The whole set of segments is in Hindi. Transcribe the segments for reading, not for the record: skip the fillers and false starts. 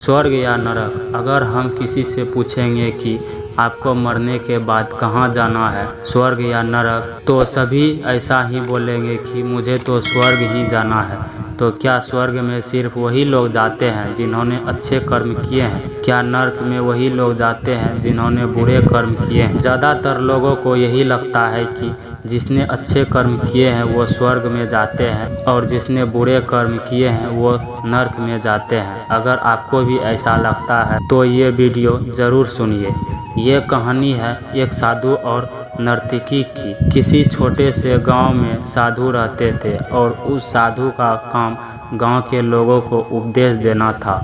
स्वर्ग या नरक। अगर हम किसी से पूछेंगे कि आपको मरने के बाद कहाँ जाना है, स्वर्ग या नरक, तो सभी ऐसा ही बोलेंगे कि मुझे तो स्वर्ग ही जाना है। तो क्या स्वर्ग में सिर्फ वही लोग जाते हैं जिन्होंने अच्छे कर्म किए हैं? क्या नरक में वही लोग जाते हैं जिन्होंने बुरे कर्म किए हैं? ज़्यादातर लोगों को यही लगता है कि जिसने अच्छे कर्म किए हैं वो स्वर्ग में जाते हैं और जिसने बुरे कर्म किए हैं वो नरक में जाते हैं। अगर आपको भी ऐसा लगता है तो ये वीडियो ज़रूर सुनिए। ये कहानी है एक साधु और नर्तकी की। किसी छोटे से गांव में साधु रहते थे और उस साधु का काम गांव के लोगों को उपदेश देना था।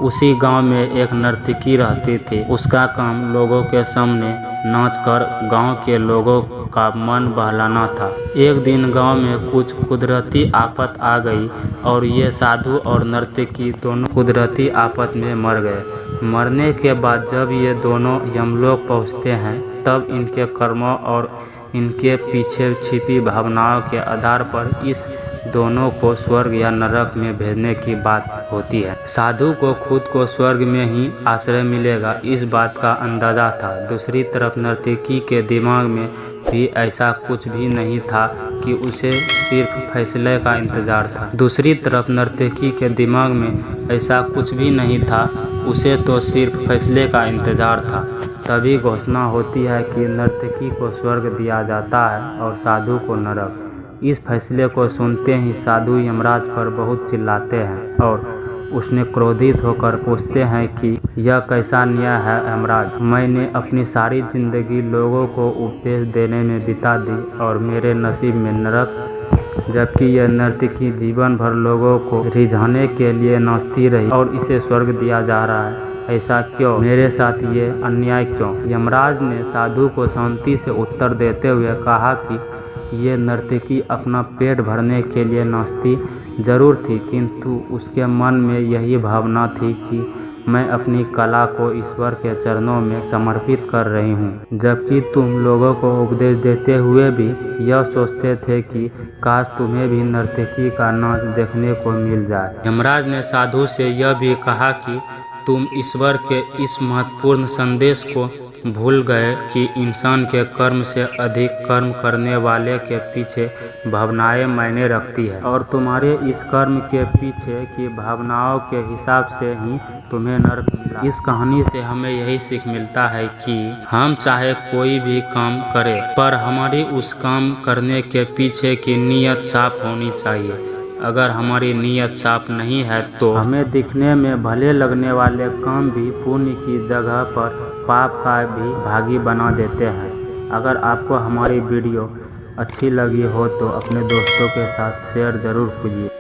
उसी गांव में एक नर्तकी रहती थी। उसका काम लोगों के सामने नाचकर गांव के लोगों का मन बहलाना था। एक दिन गांव में कुछ कुदरती आफत आ गई और ये साधु और नर्तकी दोनों कुदरती आफत में मर गए। मरने के बाद जब ये दोनों यमलोक पहुंचते हैं तब इनके कर्मों और इनके पीछे छिपी भावनाओं के आधार पर इस दोनों को स्वर्ग या नरक में भेजने की बात होती है। साधु को खुद को स्वर्ग में ही आश्रय मिलेगा, इस बात का अंदाजा था। दूसरी तरफ नर्तकी के दिमाग में भी ऐसा कुछ भी नहीं था कि उसे सिर्फ फैसले का इंतजार था। दूसरी तरफ नर्तकी के दिमाग में ऐसा कुछ भी नहीं था, उसे तो सिर्फ फैसले का इंतजार था। तभी घोषणा होती है कि नर्तकी को स्वर्ग दिया जाता है और साधु को नरक। इस फैसले को सुनते ही साधु यमराज पर बहुत चिल्लाते हैं और उसने क्रोधित होकर पूछते हैं कि यह कैसा न्याय है यमराज? मैंने अपनी सारी जिंदगी लोगों को उपदेश देने में बिता दी और मेरे नसीब में नरक, जबकि यह नर्तकी जीवन भर लोगों को रिझाने के लिए नाचती रही और इसे स्वर्ग दिया जा रहा है। ऐसा क्यों? मेरे साथ ये अन्याय क्यों? यमराज ने साधु को शांति से उत्तर देते हुए कहा कि ये नर्तकी अपना पेट भरने के लिए नाचती जरूर थी, किंतु उसके मन में यही भावना थी कि मैं अपनी कला को ईश्वर के चरणों में समर्पित कर रही हूँ। जबकि तुम लोगों को उपदेश देते हुए भी यह सोचते थे कि काश तुम्हें भी नर्तकी का नाच देखने को मिल जाए। यमराज ने साधु से यह भी कहा कि तुम ईश्वर के इस महत्वपूर्ण संदेश को भूल गए कि इंसान के कर्म से अधिक कर्म करने वाले के पीछे भावनाएं मायने रखती है और तुम्हारे इस कर्म के पीछे की भावनाओं के हिसाब से ही तुम्हें नरक मिला। इस कहानी से हमें यही सीख मिलता है कि हम चाहे कोई भी काम करें पर हमारी उस काम करने के पीछे की नीयत साफ होनी चाहिए। अगर हमारी नीयत साफ नहीं है तो हमें दिखने में भले लगने वाले काम भी पुण्य की जगह पर पाप का भी भागी बना देते हैं। अगर आपको हमारी वीडियो अच्छी लगी हो तो अपने दोस्तों के साथ शेयर ज़रूर कीजिए।